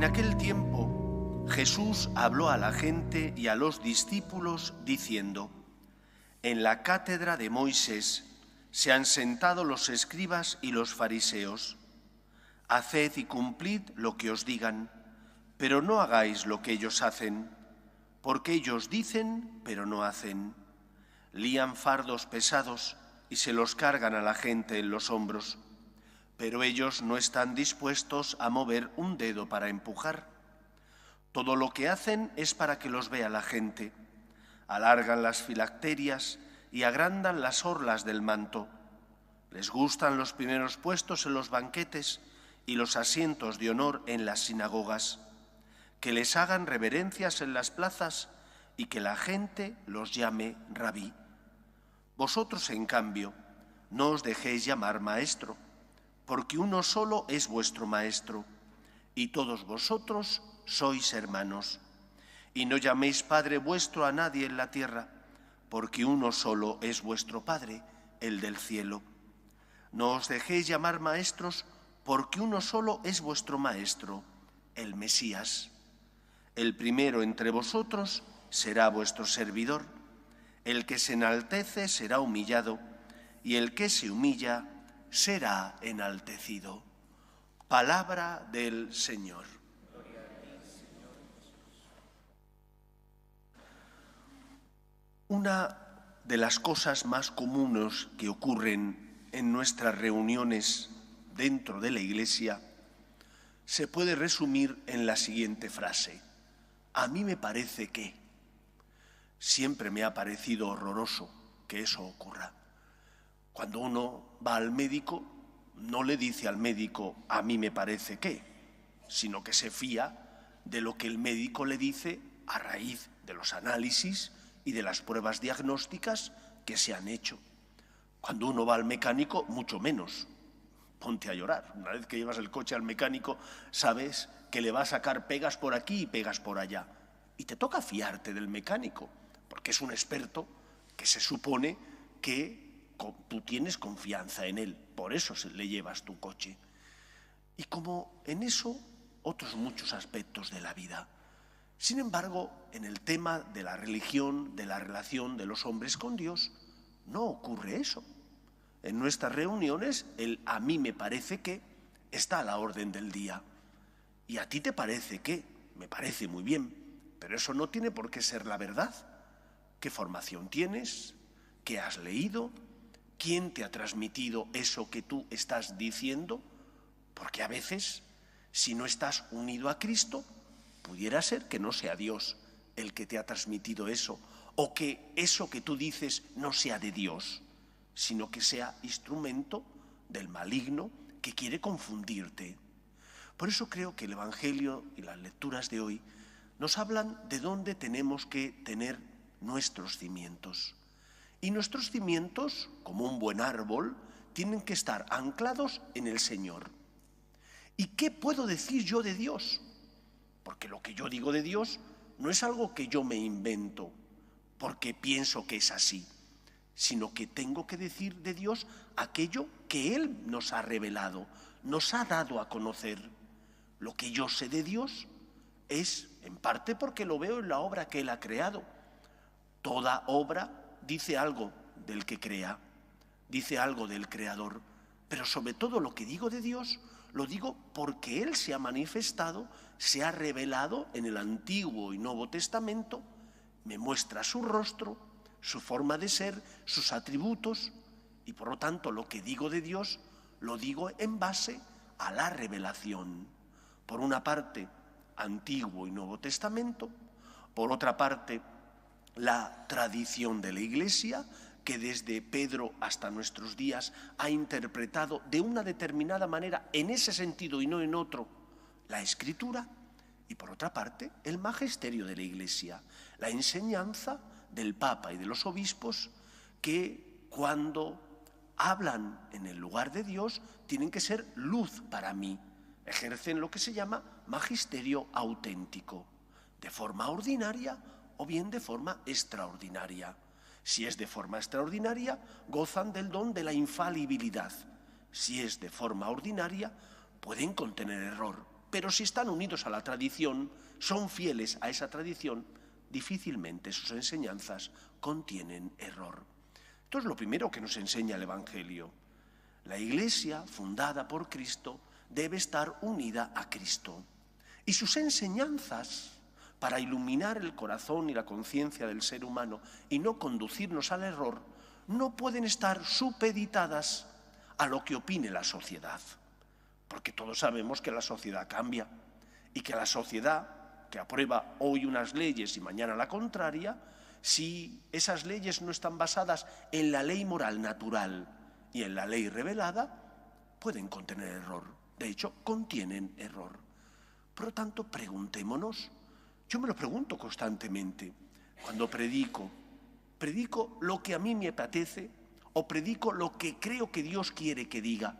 En aquel tiempo Jesús habló a la gente y a los discípulos diciendo: En la cátedra de Moisés se han sentado los escribas y los fariseos. Haced y cumplid lo que os digan, pero no hagáis lo que ellos hacen, porque ellos dicen, pero no hacen. Lían fardos pesados y se los cargan a la gente en los hombros, pero ellos no están dispuestos a mover un dedo para empujar. Todo lo que hacen es para que los vea la gente. Alargan las filacterias y agrandan las orlas del manto. Les gustan los primeros puestos en los banquetes y los asientos de honor en las sinagogas, que les hagan reverencias en las plazas y que la gente los llame rabí. Vosotros, en cambio, no os dejéis llamar maestro, porque uno solo es vuestro maestro, y todos vosotros sois hermanos. Y no llaméis Padre vuestro a nadie en la tierra, porque uno solo es vuestro Padre, el del cielo. No os dejéis llamar maestros, porque uno solo es vuestro Maestro, el Mesías. El primero entre vosotros será vuestro servidor. El que se enaltece será humillado, y el que se humilla será enaltecido. Palabra del Señor. Una de las cosas más comunes que ocurren en nuestras reuniones dentro de la Iglesia se puede resumir en la siguiente frase: a mí me parece que. Siempre me ha parecido horroroso que eso ocurra. Cuando uno va al médico, no le dice al médico a mí me parece que, sino que se fía de lo que el médico le dice a raíz de los análisis y de las pruebas diagnósticas que se han hecho. Cuando uno va al mecánico, mucho menos. Ponte a llorar. Una vez que llevas el coche al mecánico, sabes que le va a sacar pegas por aquí y pegas por allá. Y te toca fiarte del mecánico, porque es un experto que se supone que tú tienes confianza en él. Por eso le llevas tu coche. Y como en eso, otros muchos aspectos de la vida. Sin embargo, en el tema de la religión, de la relación de los hombres con Dios, no ocurre eso. En nuestras reuniones, el a mí me parece que está a la orden del día. Y a ti te parece que, me parece muy bien, pero eso no tiene por qué ser la verdad. ¿Qué formación tienes? ¿Qué has leído? ¿Quién te ha transmitido eso que tú estás diciendo? Porque a veces, si no estás unido a Cristo, pudiera ser que no sea Dios el que te ha transmitido eso, o que eso que tú dices no sea de Dios, sino que sea instrumento del maligno que quiere confundirte. Por eso creo que el Evangelio y las lecturas de hoy nos hablan de dónde tenemos que tener nuestros cimientos. Y nuestros cimientos, como un buen árbol, tienen que estar anclados en el Señor. ¿Y qué puedo decir yo de Dios? Porque lo que yo digo de Dios no es algo que yo me invento porque pienso que es así, sino que tengo que decir de Dios aquello que Él nos ha revelado, nos ha dado a conocer. Lo que yo sé de Dios es, en parte, porque lo veo en la obra que Él ha creado. Toda obra dice algo del que crea, dice algo del Creador, pero sobre todo lo que digo de Dios, lo digo porque Él se ha manifestado, se ha revelado en el Antiguo y Nuevo Testamento, me muestra su rostro, su forma de ser, sus atributos, y por lo tanto lo que digo de Dios lo digo en base a la revelación. Por una parte, Antiguo y Nuevo Testamento, por otra parte, la tradición de la Iglesia, que desde Pedro hasta nuestros días ha interpretado de una determinada manera, en ese sentido y no en otro, la Escritura, y por otra parte, el magisterio de la Iglesia, la enseñanza del Papa y de los obispos, que cuando hablan en el lugar de Dios tienen que ser luz para mí, ejercen lo que se llama magisterio auténtico, de forma ordinaria o bien de forma extraordinaria. Si es de forma extraordinaria, gozan del don de la infalibilidad. Si es de forma ordinaria, pueden contener error. pero si están unidos a la tradición, son fieles a esa tradición, difícilmente sus enseñanzas contienen error. Esto es lo primero que nos enseña el Evangelio. La Iglesia, fundada por Cristo, debe estar unida a Cristo. Y sus enseñanzas, para iluminar el corazón y la conciencia del ser humano y no conducirnos al error, no pueden estar supeditadas a lo que opine la sociedad. Porque todos sabemos que la sociedad cambia y que la sociedad que aprueba hoy unas leyes y mañana la contraria, si esas leyes no están basadas en la ley moral natural y en la ley revelada, pueden contener error. De hecho, contienen error. Por lo tanto, preguntémonos. Yo me lo pregunto constantemente. Cuando predico lo que a mí me apetece o predico lo que creo que Dios quiere que diga.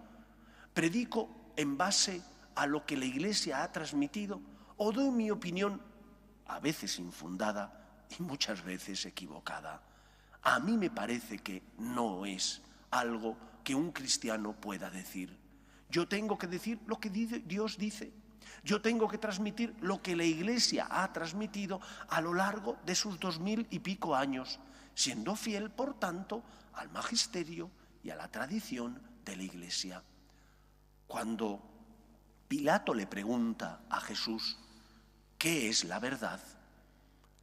Predico en base a lo que la Iglesia ha transmitido o doy mi opinión, a veces infundada y muchas veces equivocada. A mí me parece que no es algo que un cristiano pueda decir. Yo tengo que decir lo que Dios dice. Yo tengo que transmitir lo que la Iglesia ha transmitido a lo largo de sus 2000 y pico años, siendo fiel, por tanto, al magisterio y a la tradición de la Iglesia. Cuando Pilato le pregunta a Jesús, ¿qué es la verdad?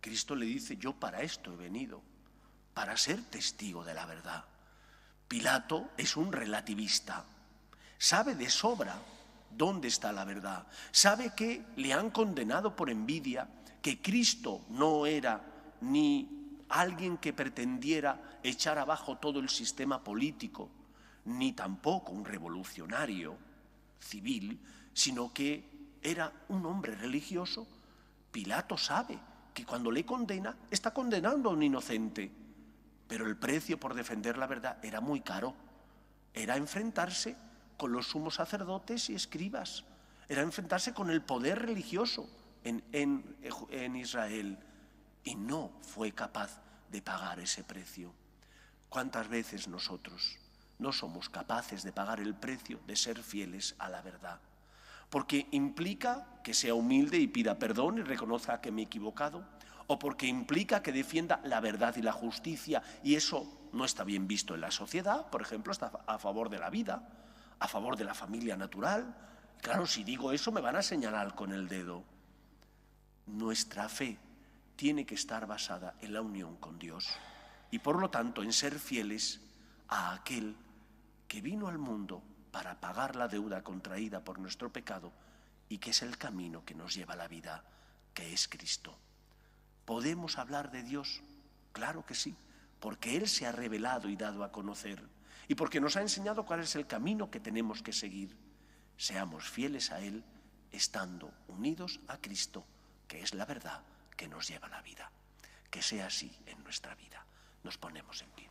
Cristo le dice, yo para esto he venido, para ser testigo de la verdad. Pilato es un relativista, sabe de sobra dónde está la verdad, sabe que le han condenado por envidia, que Cristo no era ni alguien que pretendiera echar abajo todo el sistema político, ni tampoco un revolucionario civil, sino que era un hombre religioso. Pilato sabe que cuando le condena, está condenando a un inocente, pero el precio por defender la verdad era muy caro. Era enfrentarse con los sumos sacerdotes y escribas, era enfrentarse con el poder religioso en Israel, y no fue capaz de pagar ese precio. ¿Cuántas veces nosotros no somos capaces de pagar el precio de ser fieles a la verdad? Porque implica que sea humilde y pida perdón y reconozca que me he equivocado, o porque implica que defienda la verdad y la justicia, y eso no está bien visto en la sociedad. Por ejemplo, está a favor de la vida, a favor de la familia natural. Claro, si digo eso me van a señalar con el dedo. Nuestra fe tiene que estar basada en la unión con Dios y por lo tanto en ser fieles a aquel que vino al mundo para pagar la deuda contraída por nuestro pecado y que es el camino que nos lleva a la vida, que es Cristo. ¿Podemos hablar de Dios? Claro que sí, porque Él se ha revelado y dado a conocer y porque nos ha enseñado cuál es el camino que tenemos que seguir. Seamos fieles a Él estando unidos a Cristo, que es la verdad que nos lleva a la vida. Que sea así en nuestra vida. Nos ponemos en pie.